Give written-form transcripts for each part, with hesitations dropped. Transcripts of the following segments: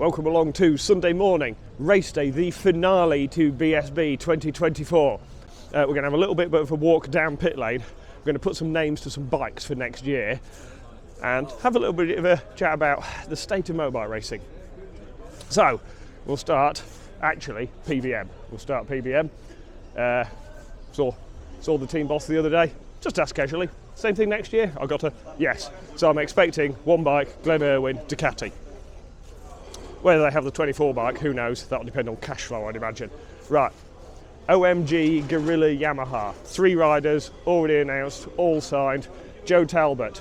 Welcome along to Sunday morning, race day, the finale to BSB 2024. We're going to have a little bit of a walk down Pitlane. We're going to put some names to some bikes for next year and have a little bit of a chat about the state of motorbike racing. So, we'll start, actually, PBM. We'll start PBM. Saw the team boss the other day, just asked casually, same thing next year? I got a yes. So I'm expecting one bike, Glen Irwin, Ducati. Whether they have the 24 bike, who knows? That'll depend on cash flow, I'd imagine. Right, OMG, Gorilla, Yamaha. 3 riders, already announced, all signed. Joe Talbot,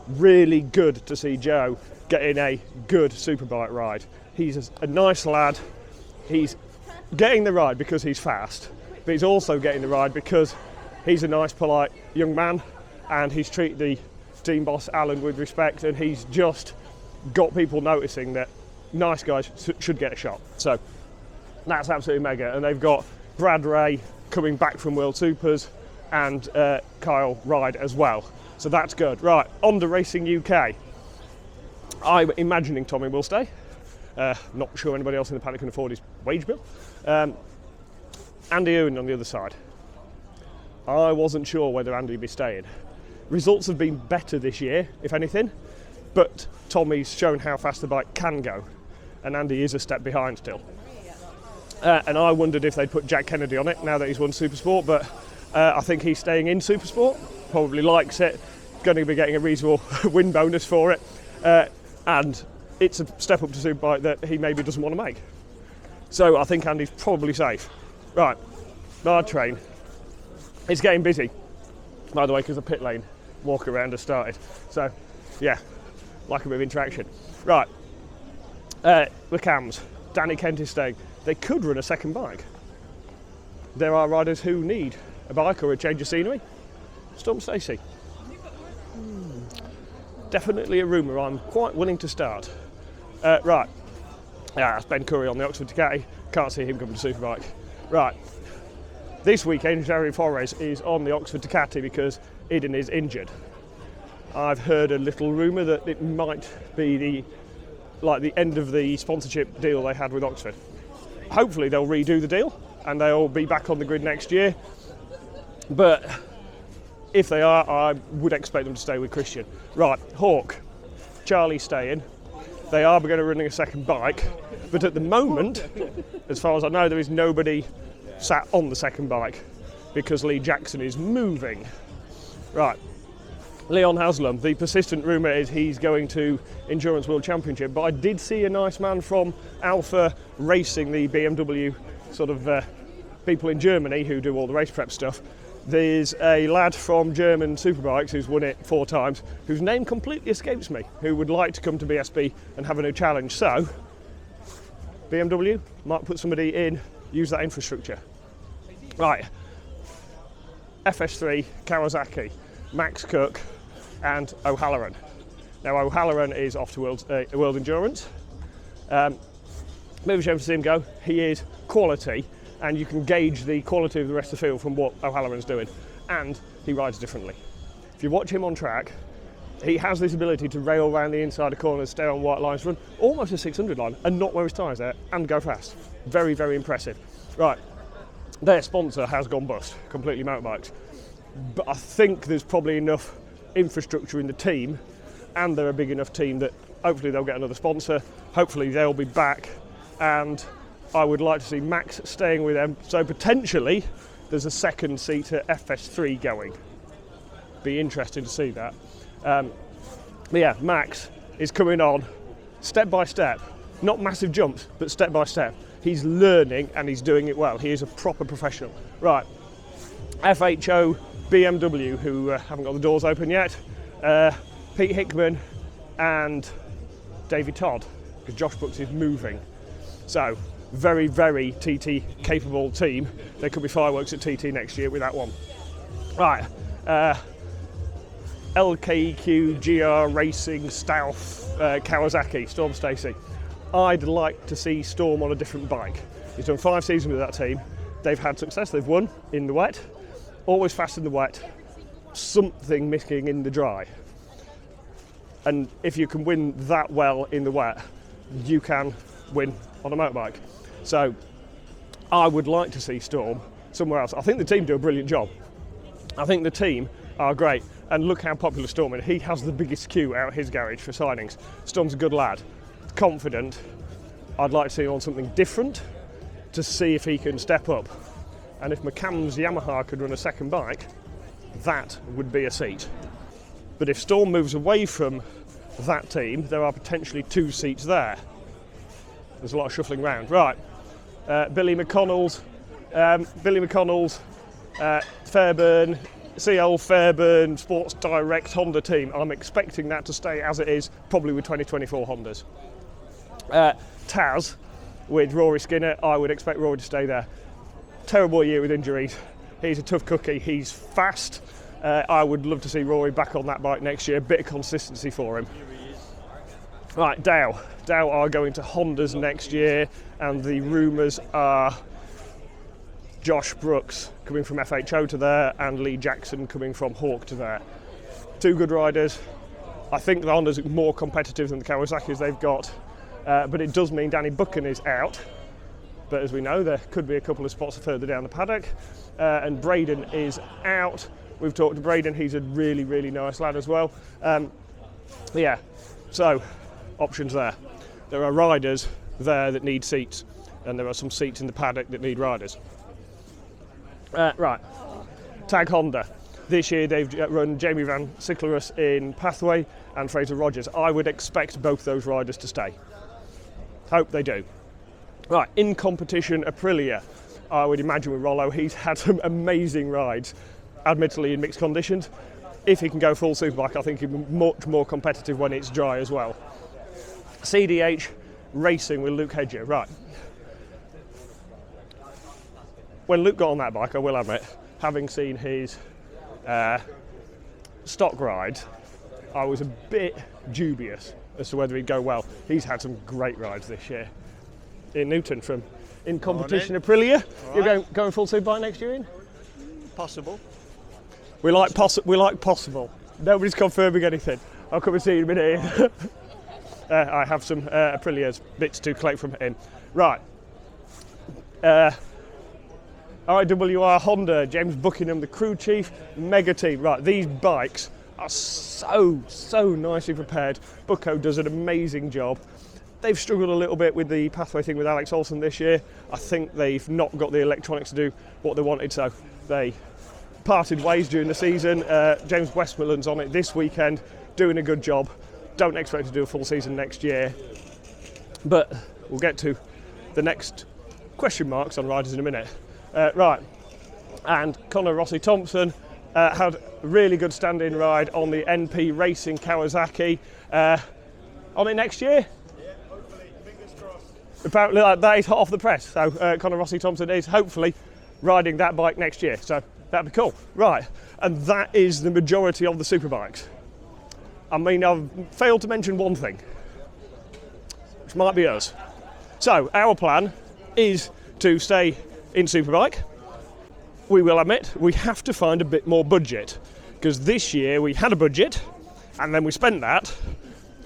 really good to see Joe getting a good Superbike ride. He's a nice lad. He's getting the ride because he's fast, but he's also getting the ride because he's a nice, polite young man, and he's treated the team boss, Alan, with respect, and he's just got people noticing that nice guys should get a shot. So that's absolutely mega. And they've got Brad Ray coming back from World Supers and Kyle Ride as well. So that's good. Right, on to Racing UK. I'm imagining Tommy will stay. Not sure anybody else in the paddock can afford his wage bill. Andy Owen on the other side. I wasn't sure whether Andy would be staying. Results have been better this year, if anything, but Tommy's shown how fast the bike can go, and Andy is a step behind still. And I wondered if they'd put Jack Kennedy on it now that he's won Supersport, but I think he's staying in Supersport, probably likes it, going to be getting a reasonable win bonus for it, and it's a step up to Superbike that he maybe doesn't want to make. So I think Andy's probably safe. Right, Nard Train. It's getting busy, by the way, because the pit lane walk around has started. So, yeah, like a bit of interaction. Right, the cams. Danny Kent is staying. They could run a second bike. There are riders who need a bike or a change of scenery. Storm Stacey. Definitely a rumour I'm quite willing to start. Right, yeah, that's Ben Curry on the Oxford Ducati. Can't see him coming to Superbike. Right. This weekend, Jerry Flores is on the Oxford Ducati because Eden is injured. I've heard a little rumour that it might be the end of the sponsorship deal they had with Oxford. Hopefully they'll redo the deal and they'll be back on the grid next year. But if they are, I would expect them to stay with Christian. Right, Hawk, Charlie staying. They are going to run a second bike, but at the moment, as far as I know, there is nobody sat on the second bike because Lee Jackson is moving. Right, Leon Haslam, the persistent rumour is he's going to Endurance World Championship, but I did see a nice man from Alpha racing the BMW sort of people in Germany who do all the race prep stuff. There's a lad from German Superbikes who's won it 4 times, whose name completely escapes me, who would like to come to BSB and have a new challenge. So, BMW might put somebody in, use that infrastructure. Right, FS3, Kawasaki, Max Cook and O'Halloran. Now O'Halloran is off to World Endurance. Bit of a shame to see him go. He is quality, and you can gauge the quality of the rest of the field from what O'Halloran's doing, and he rides differently. If you watch him on track, he has this ability to rail around the inside of corners, stay on white lines, run almost a 600 line and not wear his tyres there and go fast. Very, very impressive. Right, their sponsor has gone bust, Completely Motorbikes, but I think there's probably enough infrastructure in the team, and they're a big enough team that hopefully they'll get another sponsor, hopefully they'll be back, and I would like to see Max staying with them, so potentially there's a second seat at FS3 going. Be interesting to see that. But yeah, Max is coming on step by step, not massive jumps, but step by step. He's learning and he's doing it well. He is a proper professional. Right, FHO BMW, who haven't got the doors open yet, Pete Hickman and Davey Todd, because Josh Brooks is moving. So, very, very TT capable team. There could be fireworks at TT next year with that one. Right, LKQ GR Racing Stealth Kawasaki, Storm Stacey. I'd like to see Storm on a different bike. He's done 5 seasons with that team. They've had success, they've won in the wet, always fast in the wet, something missing in the dry. And if you can win that well in the wet, you can win on a motorbike. So I would like to see Storm somewhere else. I think the team do a brilliant job. I think the team are great. And look how popular Storm is. He has the biggest queue out his garage for signings. Storm's a good lad, confident. I'd like to see him on something different to see if he can step up. And if McCann's Yamaha could run a second bike, that would be a seat. But if Storm moves away from that team, there are potentially 2 seats there. There's a lot of shuffling around. Right, Billy McConnell's Fairburn, CL Fairburn Sports Direct Honda team. I'm expecting that to stay as it is, probably with 2024 Hondas. Taz with Rory Skinner, I would expect Rory to stay there. Terrible year with injuries. He's a tough cookie, he's fast. I would love to see Rory back on that bike next year, a bit of consistency for him. Right, Dow are going to Hondas next year, and the rumours are Josh Brooks coming from FHO to there and Lee Jackson coming from Hawk to there. 2 good riders. I think the Hondas are more competitive than the Kawasaki's they've got, but it does mean Danny Buchan is out. But as we know, there could be a couple of spots further down the paddock, and Braden is out. We've talked to Braden, he's a really, really nice lad as well. Yeah, so options there. There are riders there that need seats, and there are some seats in the paddock that need riders. Right, Tag Honda. This year they've run Jamie Van Sicklerus in Pathway and Fraser Rogers. I would expect both those riders to stay. Hope they do. Right, in competition Aprilia. I would imagine with Rollo, he's had some amazing rides, admittedly in mixed conditions. If he can go full Superbike, I think he'll be much more competitive when it's dry as well. CDH Racing with Luke Hedger. Right. When Luke got on that bike, I will admit, having seen his stock ride, I was a bit dubious as to whether he'd go well. He's had some great rides this year. Ian Newton from In Competition Aprilia. You're going full Superbike next year, Ian? Possible. We like possible. Nobody's confirming anything. I'll come and see you in a minute, Ian. I have some Aprilia's bits to collect from him. Right. IWR Honda, James Buckingham, the crew chief, mega team. Right, these bikes are so nicely prepared. Bucko does an amazing job. They've struggled a little bit with the Pathway thing with Alex Olsen this year. I think they've not got the electronics to do what they wanted, so they parted ways during the season. James Westmoreland's on it this weekend, doing a good job. Don't expect to do a full season next year, but we'll get to the next question marks on riders in a minute. Right, and Connor Rossi Thompson had a really good stand-in ride on the NP Racing Kawasaki. On it next year? Yeah, hopefully, fingers crossed. Apparently that is hot off the press, so Connor Rossi Thompson is hopefully riding that bike next year, so that'd be cool. Right, and that is the majority of the Superbikes. I mean, I've failed to mention one thing, which might be us. So our plan is to stay in Superbike. We will admit we have to find a bit more budget, because this year we had a budget and then we spent that,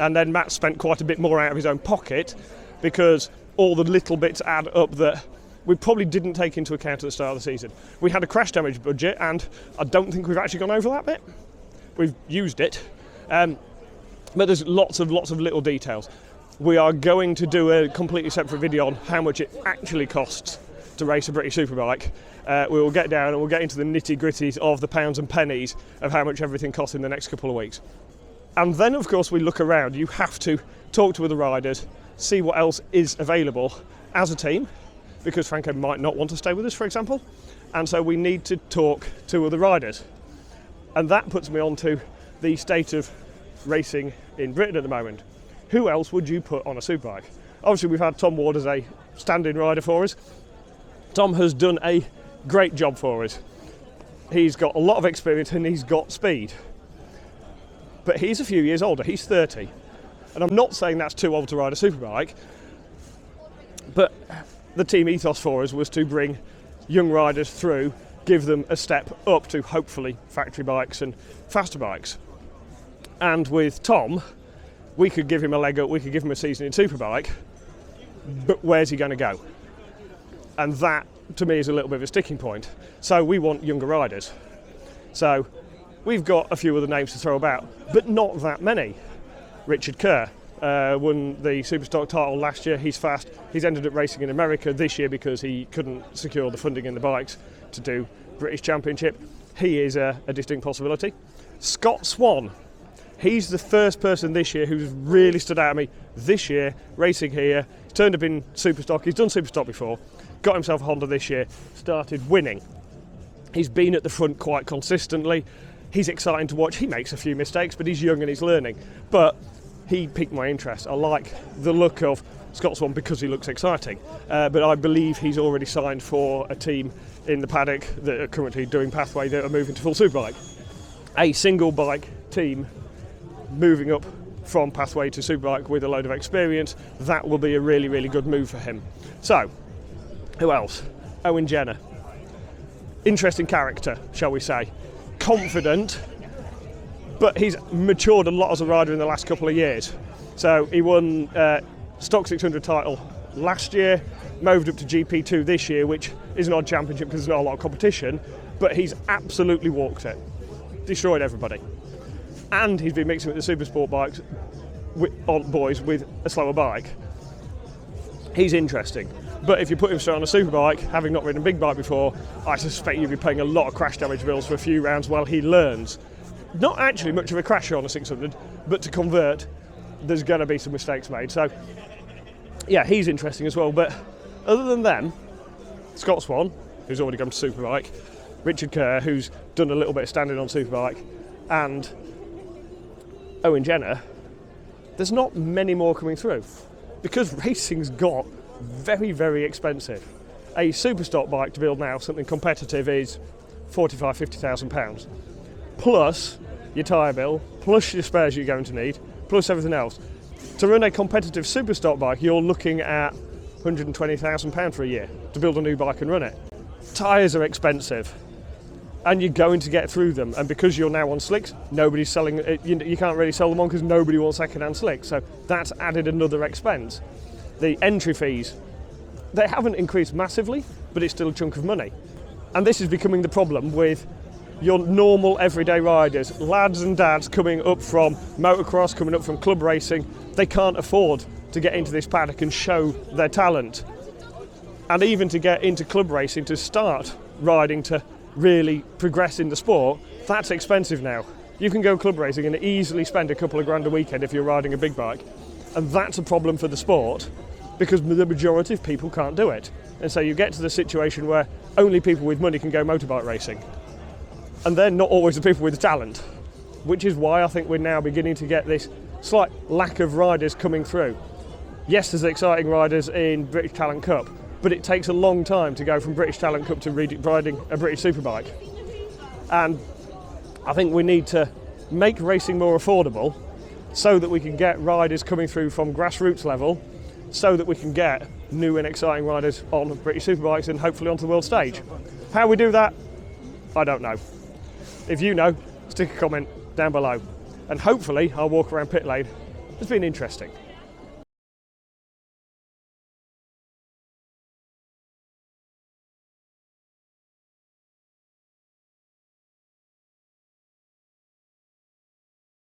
and then Matt spent quite a bit more out of his own pocket because all the little bits add up that we probably didn't take into account at the start of the season. We had a crash damage budget and I don't think we've actually gone over that bit. We've used it, but there's lots of little details. We are going to do a completely separate video on how much it actually costs to race a British Superbike. We will get down and we'll get into the nitty-gritties of the pounds and pennies of how much everything costs in the next couple of weeks. And then, of course, we look around. You have to talk to other riders, see what else is available as a team, because Franco might not want to stay with us, for example. And so we need to talk to other riders. And that puts me on to the state of racing in Britain at the moment. Who else would you put on a Superbike? Obviously, we've had Tom Ward as a stand-in rider for us. Tom has done a great job for us. He's got a lot of experience and he's got speed. But he's a few years older, he's 30. And I'm not saying that's too old to ride a Superbike, but the team ethos for us was to bring young riders through, give them a step up to hopefully factory bikes and faster bikes. And with Tom, we could give him a leg up, we could give him a season in Superbike, but where's he going to go? And that, to me, is a little bit of a sticking point. So we want younger riders. So we've got a few other names to throw about, but not that many. Richard Kerr won the Superstock title last year. He's fast. He's ended up racing in America this year because he couldn't secure the funding in the bikes to do British Championship. He is a distinct possibility. Scott Swan. He's the first person this year who's really stood out at me this year, racing here. He's turned up in Superstock. He's done Superstock before. Got himself a Honda this year. Started winning. He's been at the front quite consistently. He's exciting to watch. He makes a few mistakes, but he's young and he's learning. But he piqued my interest. I like the look of Scott Swan because he looks exciting. But I believe he's already signed for a team in the paddock that are currently doing Pathway that are moving to full Superbike. A single bike team moving up from Pathway to Superbike with a load of experience, that will be a really, really good move for him. So, who else? Owen Jenner. Interesting character, shall we say. Confident, but he's matured a lot as a rider in the last couple of years. So he won Stock 600 title last year, moved up to GP2 this year, which is an odd championship because there's not a lot of competition, but he's absolutely walked it. Destroyed everybody. And he's been mixing with the super sport bikes boys with a slower bike. He's interesting. But if you put him straight on a superbike, having not ridden a big bike before, I suspect you'd be paying a lot of crash damage bills for a few rounds while he learns. Not actually much of a crasher on a 600, but to convert, there's going to be some mistakes made. So, yeah, he's interesting as well. But other than them, Scott Swan, who's already gone to Superbike, Richard Kerr, who's done a little bit of standing on Superbike, and Owen Jenner, there's not many more coming through because racing's got very, very expensive. A Superstock bike to build now, something competitive, is £45,000-50,000 plus your tyre bill, plus your spares you're going to need, plus everything else. To run a competitive Superstock bike, you're looking at £120,000 for a year to build a new bike and run it. Tyres are expensive, and you're going to get through them. And because you're now on slicks, nobody's selling it. You can't really sell them on because nobody wants second-hand slicks. So that's added another expense. The entry fees, they haven't increased massively, but it's still a chunk of money. And this is becoming the problem with your normal everyday riders, lads and dads coming up from motocross, coming up from club racing. They can't afford to get into this paddock and show their talent. And even to get into club racing, to start riding, to really progress in the sport, that's expensive now. You can go club racing and easily spend a couple of grand a weekend if you're riding a big bike. And that's a problem for the sport because the majority of people can't do it. And so you get to the situation where only people with money can go motorbike racing. And they're not always the people with the talent, which is why I think we're now beginning to get this slight lack of riders coming through. Yes, there's exciting riders in British Talent Cup, but it takes a long time to go from British Talent Cup to riding a British Superbike. And I think we need to make racing more affordable so that we can get riders coming through from grassroots level, so that we can get new and exciting riders on British Superbikes and hopefully onto the world stage. How we do that, I don't know. If you know, stick a comment down below. And hopefully our walk around Pitlane has been interesting.